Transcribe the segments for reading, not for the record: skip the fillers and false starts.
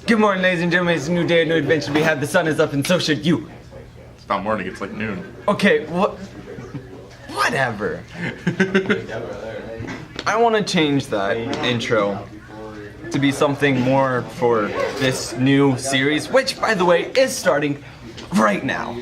Good morning, ladies and gentlemen. It's a new day, a new adventure we have. The sun is up and so should you. It's not morning, it's like noon. Okay, whatever. I want to change that intro to be something more for this new series, which, by the way, is starting right now.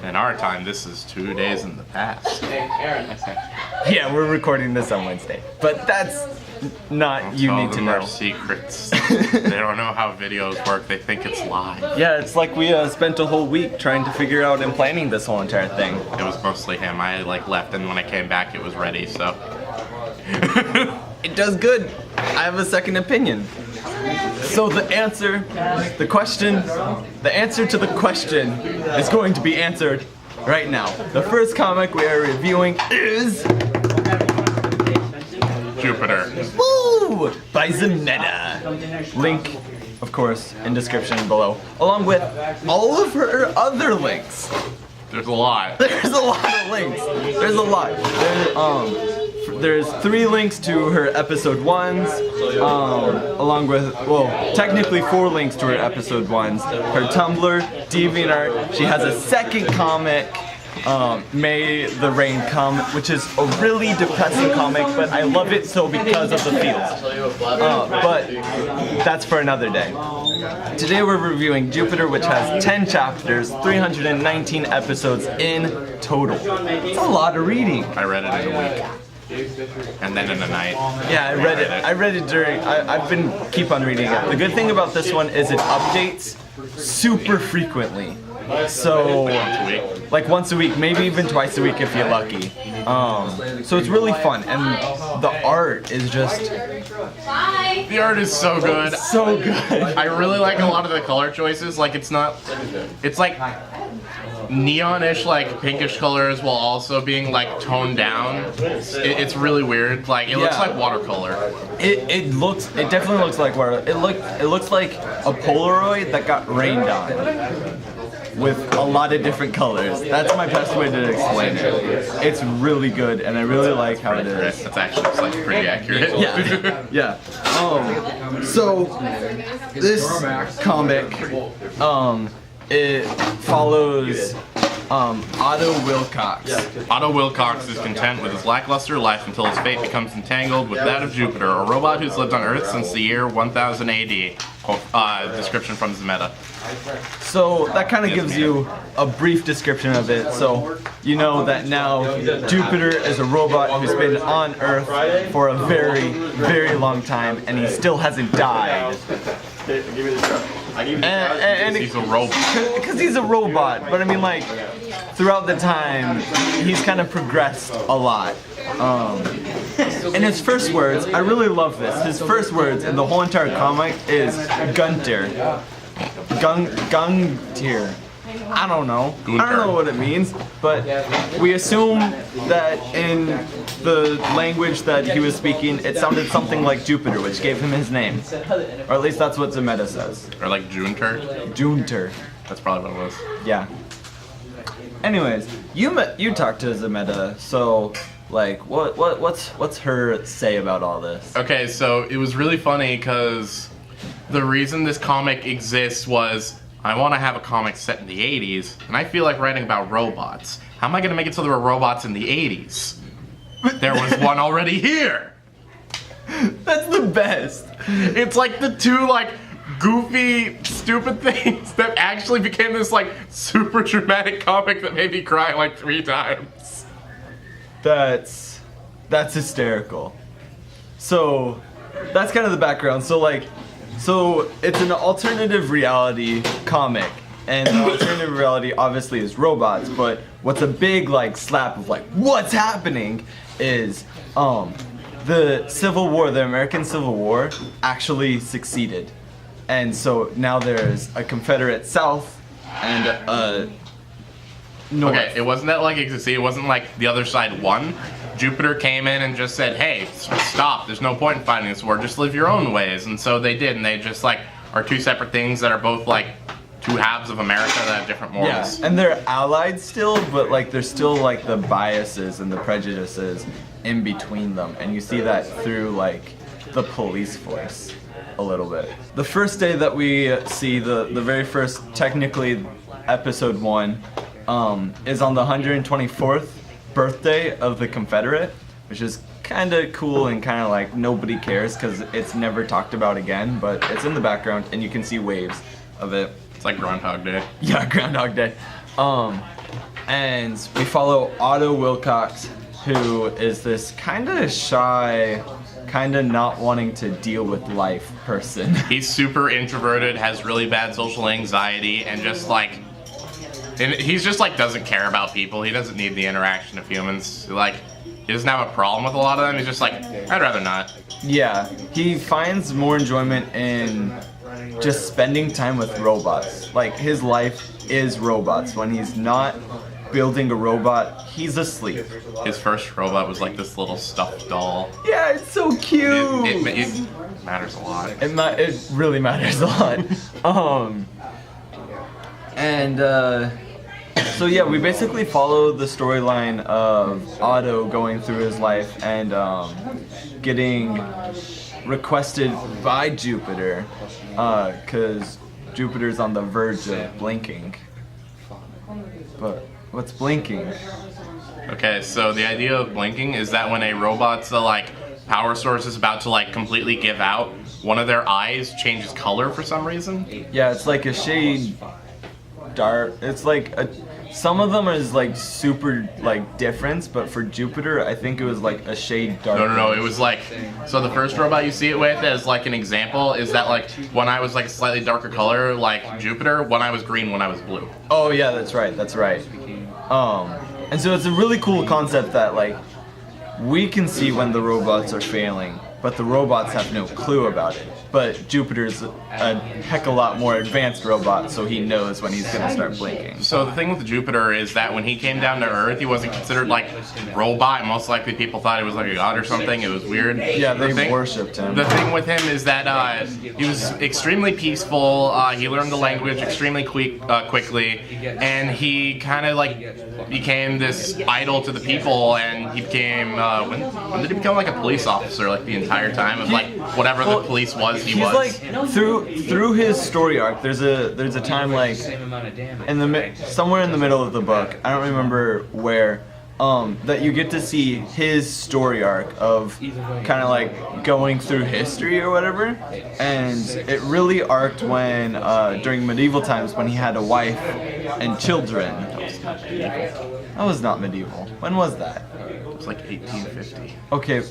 In our time, this is 2 days in the past. Yeah, we're recording this on Wednesday, but that's not you need to know. Our secrets. They don't know how videos work. They think it's live. Yeah, it's like we spent a whole week trying to figure out and planning this whole entire thing. It was mostly him. I left, and when I came back, it was ready. So it does good. I have a second opinion. So the answer to the question is going to be answered right now. The first comic we are reviewing is Jupiter. Woo! By Zemeta. Link, of course, in description below, along with all of her other links. There's a lot. There's a lot of links. There's a lot. There's 3 links to her episode 1s, along with, well, technically 4 links to her episode 1s. Her Tumblr, DeviantArt. She has a second comic, May the Rain Come, which is a really depressing comic, but I love it so because of the feels. But that's for another day. Today we're reviewing Jupiter, which has 10 chapters, 319 episodes in total. It's a lot of reading. I read it in a week. And then in a night. Yeah, I read it. I read it during. I've been keep on reading it. The good thing about this one is it updates super frequently. So like once a week, maybe even twice a week if you're lucky. So it's really fun, and the art is just. The art is so good. So good. I really like a lot of the color choices. Like it's like neonish, like pinkish colors, while also being like toned down. It's really weird. Like it looks like watercolor. It definitely looks like water. It looks like a Polaroid that got rained on with a lot of different colors. That's my best way to explain it. It's really good, and I really like how it is. It's actually like pretty accurate. Yeah. Yeah. So this comic, it follows Otto Wilcox. Otto Wilcox is content with his lackluster life until his fate becomes entangled with that of Jupiter, a robot who's lived on Earth since the year 1000 AD. Description from Zemeta. So that kind of gives you a brief description of it. So you know that now Jupiter is a robot who's been on Earth for a very, very long time, and he still hasn't died. And he's a robot. Because he's a robot, but I mean, like, throughout the time, he's kind of progressed a lot. And his first words, I really love this. His first words in the whole entire comic is Gunter. Gunter. I don't know. I don't know what it means, but we assume that in the language that he was speaking, it sounded something like Jupiter, which gave him his name. Or at least that's what Zemeta says. Or like Junter. Junter. That's probably what it was. Yeah. Anyways, you talked to Zemeta, so like what's her say about all this? Okay, so it was really funny because the reason this comic exists was I want to have a comic set in the 80s, and I feel like writing about robots. How am I going to make it so there were robots in the 80s? There was one already here! That's the best! It's like the two, like, goofy, stupid things that actually became this, like, super dramatic comic that made me cry, like, 3 times. That's hysterical. So, that's kind of the background. So it's an alternative reality comic, and the alternative reality obviously is robots, but what's a big like slap of like what's happening is the Civil War, the American Civil War actually succeeded. And so now there's a Confederate South and a North. Okay, it wasn't that like it wasn't like the other side won. Jupiter came in and just said, hey, stop, there's no point in fighting this war, just live your own ways. And so they did, and they just like are 2 separate things that are both like 2 halves of America that have different morals. Yeah, and they're allied still, but like there's still like the biases and the prejudices in between them, and you see that through like the police force. a little bit. The first day that we see the very first, technically, episode 1, is on the 124th birthday of the Confederate, which is kind of cool and kind of like nobody cares because it's never talked about again, but it's in the background and you can see waves of it. It's like Groundhog Day. Yeah, Groundhog Day. And we follow Otto Wilcox, who is this kind of shy, kind of not wanting to deal with life person. He's super introverted, has really bad social anxiety, and just like, and he's just like doesn't care about people. He doesn't need the interaction of humans. Like, he doesn't have a problem with a lot of them. He's just like, I'd rather not. Yeah, he finds more enjoyment in just spending time with robots. Like, his life is robots. When he's not building a robot, he's asleep. His first robot was like this little stuffed doll. Yeah, it's so cute. It matters a lot. It really matters a lot. So yeah, we basically follow the storyline of Otto going through his life and getting requested by Jupiter, because Jupiter's on the verge of blinking. But what's blinking? Okay, so the idea of blinking is that when a robot's like power source is about to like completely give out, one of their eyes changes color for some reason. Yeah, it's like a shade dark. It's like some of them is like super like different, but for Jupiter, I think it was like a shade darker. No, it was like, so the first robot you see it with as like an example is that like when I was like a slightly darker color like Jupiter, when I was green, when I was blue. Oh yeah, that's right. And so it's a really cool concept that like we can see when the robots are failing, but the robots have no clue about it. But Jupiter's a heck of a lot more advanced robot, so he knows when he's gonna start blinking. So the thing with Jupiter is that when he came down to Earth, he wasn't considered like robot. Most likely people thought he was like a god or something. It was weird. Yeah, they worshipped him. The thing with him is that he was extremely peaceful. He learned the language extremely quickly, and he kind of like became this idol to the people. And he became when did he become like a police officer? Like the entire time of like whatever the police was. He's like through his story arc. There's a time like in somewhere in the middle of the book. I don't remember where. That you get to see his story arc of kind of like going through history or whatever, and it really arced when during medieval times when he had a wife and children. That was not medieval. When was that? It was like 1850. Okay,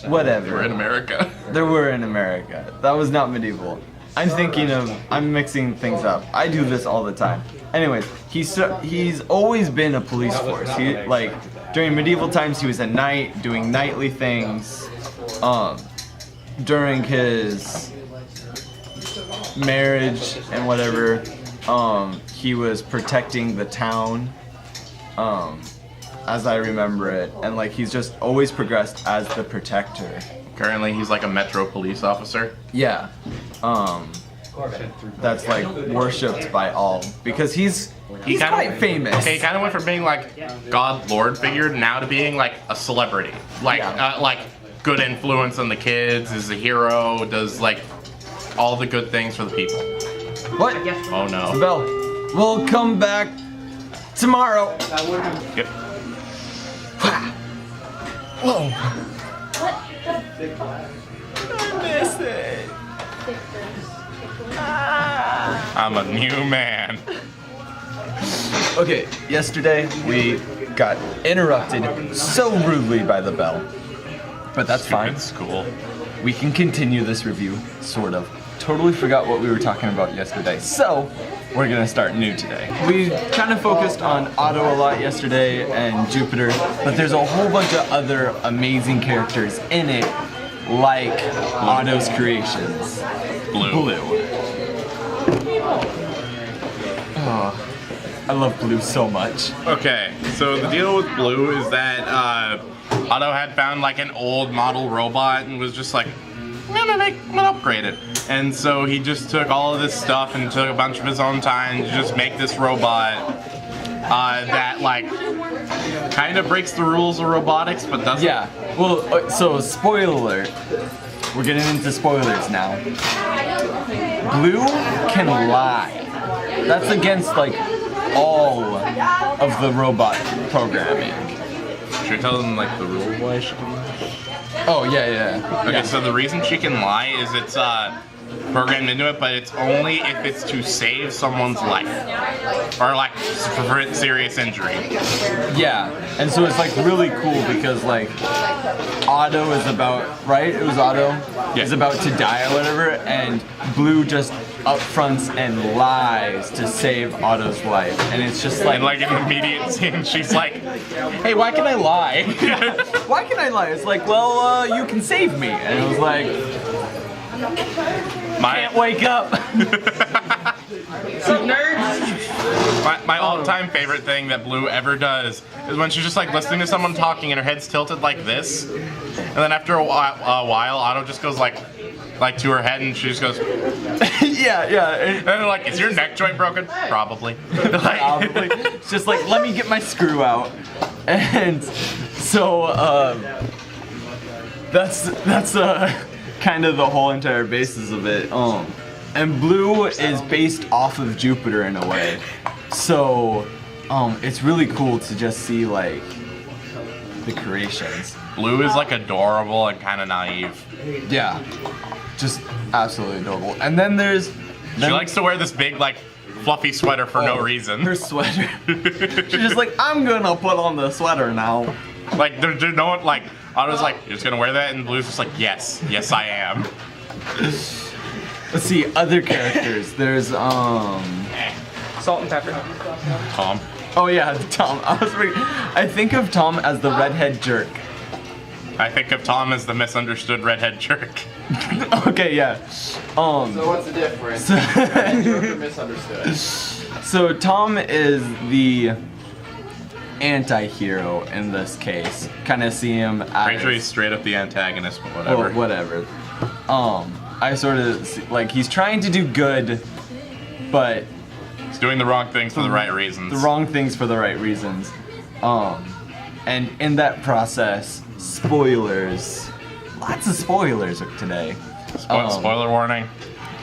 whatever. They were in America. They were in America. That was not medieval. I'm mixing things up. I do this all the time. Anyways, he's always been a police force. He like during medieval times he was a knight doing knightly things. During his marriage and whatever, he was protecting the town. As I remember it, and like he's just always progressed as the protector. Currently, he's like a metro police officer. Yeah. That's like worshipped by all because he's quite famous. Okay, he kind of went from being like God Lord figure now to being like a celebrity, like like good influence on the kids, is a hero, does like all the good things for the people. What? Oh no. Bell, we'll come back tomorrow. Yep. Whoa. I miss it. I'm a new man. Okay, yesterday we got interrupted so rudely by the bell. But that's fine. It's cool. We can continue this review, sort of. Totally forgot what we were talking about yesterday. So, we're gonna start new today. We kind of focused on Otto a lot yesterday and Jupiter, but there's a whole bunch of other amazing characters in it, like Otto's creations. Blue. Oh, I love Blue so much. Okay, so the deal with Blue is that Otto had found like an old model robot and was just like, I'm gonna upgrade it. And so he just took all of this stuff and took a bunch of his own time to just make this robot that like kind of breaks the rules of robotics, but doesn't. Yeah. Well, so spoiler alert. we're getting into spoilers now. Blue can lie. That's against like all of the robot programming. Should we tell them like the rule why she can lie? Oh yeah. Okay, so the reason she can lie is it's programmed into it, but it's only if it's to save someone's life or like prevent serious injury. Yeah, and so it's like really cool because like Otto is about, right? It was Otto is about to die or whatever, and Blue just upfronts and lies to save Otto's life, and it's just like, and like in the immediate scene, she's like, "Hey, why can I lie? Why can I lie?" It's like, well, you can save me, and it was like, can't wake up. Some nerds. My all-time favorite thing that Blue ever does is when she's just like listening to someone talking and her head's tilted like this, and then after a while Otto just goes like to her head and she just goes, yeah. And they're like, "Is your neck joint broken?" Probably. Probably. It's just like, let me get my screw out, and so that's kind of the whole entire basis of it. And Blue is based off of Jupiter in a way. So it's really cool to just see like the creations. Blue is like adorable and kind of naive. Yeah. Just absolutely adorable. And then she likes to wear this big like fluffy sweater for no reason. Her sweater. She's just like, I'm gonna put on the sweater now. Like there's no one like Otto's like, "You're just gonna wear that?" And Blue's just like, yes I am. Let's see, other characters. There's Salt and pepper. Tom. Oh yeah, Tom. I think of Tom as the redhead jerk. I think of Tom as the misunderstood redhead jerk. Okay, yeah. So what's the difference? Jerk or misunderstood? So Tom is the anti-hero in this case. Kind of see him as... Pretty sure he's straight up the antagonist, but whatever. Well, whatever. I sort of see, like, he's trying to do good, but... He's doing the wrong things for the right reasons. The wrong things for the right reasons. And in that process, spoilers. Lots of spoilers today. Spoiler warning.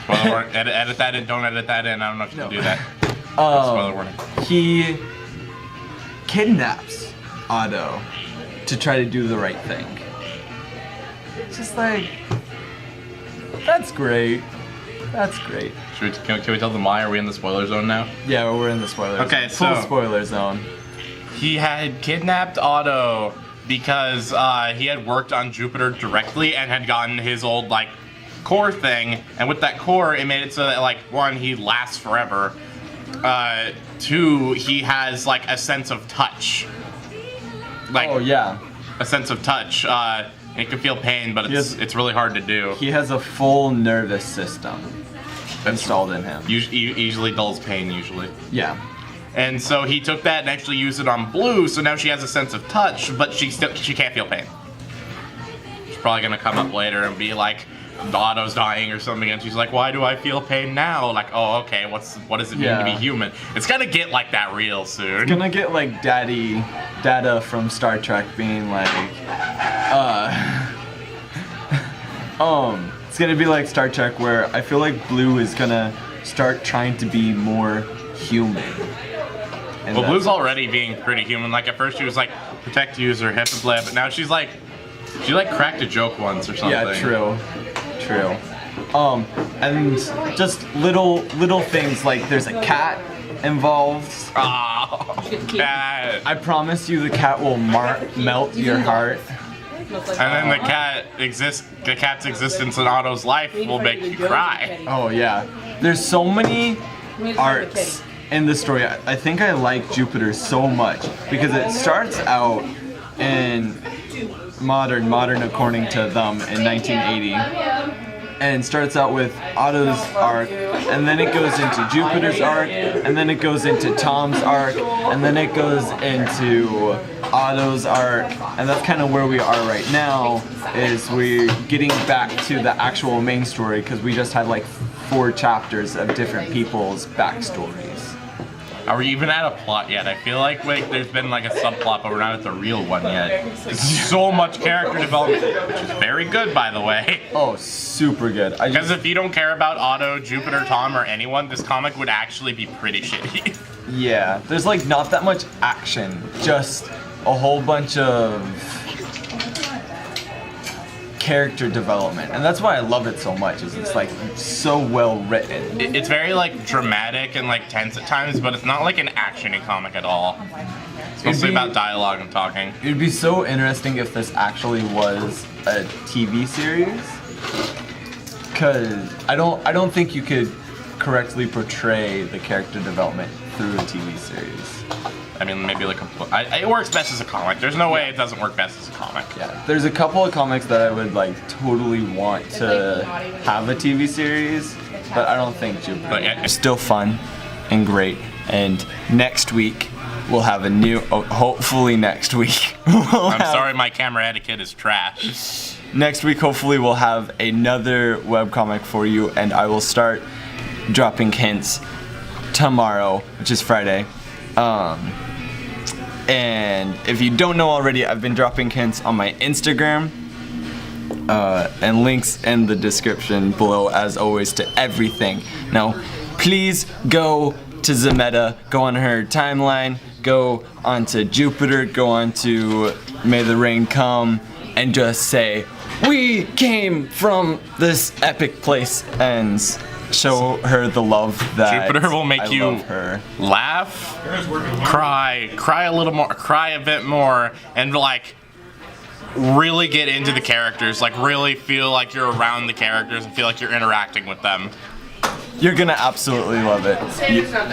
Spoiler warning. Edit that in. Don't edit that in. I don't know if you can do that. Spoiler warning. He kidnaps Otto to try to do the right thing. It's just like, that's great. That's great. Can we tell them why? Are we in the spoiler zone now? Yeah, we're in the spoilers. Okay, full so spoiler zone. He had kidnapped Otto because he had worked on Jupiter directly and had gotten his old like core thing, and with that core, it made it so that like one, he lasts forever. Two, he has like a sense of touch. Like, oh yeah. A sense of touch. It can feel pain, but it's really hard to do. He has a full nervous system installed in him. Easily dulls pain, usually. Yeah. And so he took that and actually used it on Blue, so now she has a sense of touch, but she can't feel pain. She's probably gonna come up later and be like, Otto's dying or something, and she's like, "Why do I feel pain now?" Like, oh, okay, what does it mean to be human? It's gonna get like that real soon. It's gonna get like Data from Star Trek being like, it's gonna be like Star Trek where I feel like Blue is gonna start trying to be more human. And well, Blue's already being pretty human. Like at first she was like, "Protect user, hip and blah," but now she's like, she like cracked a joke once or something. Yeah, true. And just little things like there's a cat involved. Oh, cat. I promise you the cat will melt your heart. And then the cat's existence in Otto's life will make you cry. Oh yeah. There's so many arcs in the story. I think I like Jupiter so much because it starts out in modern according to them in 1980, and starts out with Otto's arc, and then it goes into Jupiter's arc, and then it goes into Tom's arc, and then it goes into Otto's arc, and that's kind of where we are right now, is we're getting back to the actual main story because we just had like 4 chapters of different people's backstories. Are we even at a plot yet? I feel like there's been like a subplot, but we're not at the real one yet. There's so much character development, which is very good, by the way. Oh, super good. Because if you don't care about Otto, Jupiter, Tom, or anyone, this comic would actually be pretty shitty. Yeah, there's like not that much action, just a whole bunch of character development, and that's why I love it so much. Is it's like so well written. It's very like dramatic and like tense at times, but it's not like an action-y comic at all. It's mostly about dialogue and talking. It'd be so interesting if this actually was a TV series, because I don't think you could correctly portray the character development through a TV series. I mean, maybe like it works best as a comic. There's no way it doesn't work best as a comic. Yeah, there's a couple of comics that I would like totally want to have a TV series, but I don't think Jupiter. But yeah, It's still fun and great, and next week we'll have a new. Oh, hopefully next week. I'm sorry, my camera etiquette is trash. Next week, hopefully, we'll have another webcomic for you, and I will start dropping hints tomorrow, which is Friday. And if you don't know already, I've been dropping hints on my Instagram, and links in the description below, as always, to everything. Now, please go to Zemeta, go on her timeline, go onto Jupiter, go onto May the Rain Come, and just say, "We came from this epic place," and show her the love that Jupiter will make I you love her. laugh, cry a little more, cry a bit more, and like really get into the characters, like really feel like you're around the characters and feel like you're interacting with them. You're gonna absolutely love it.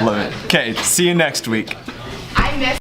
Love it. Okay, see you next week.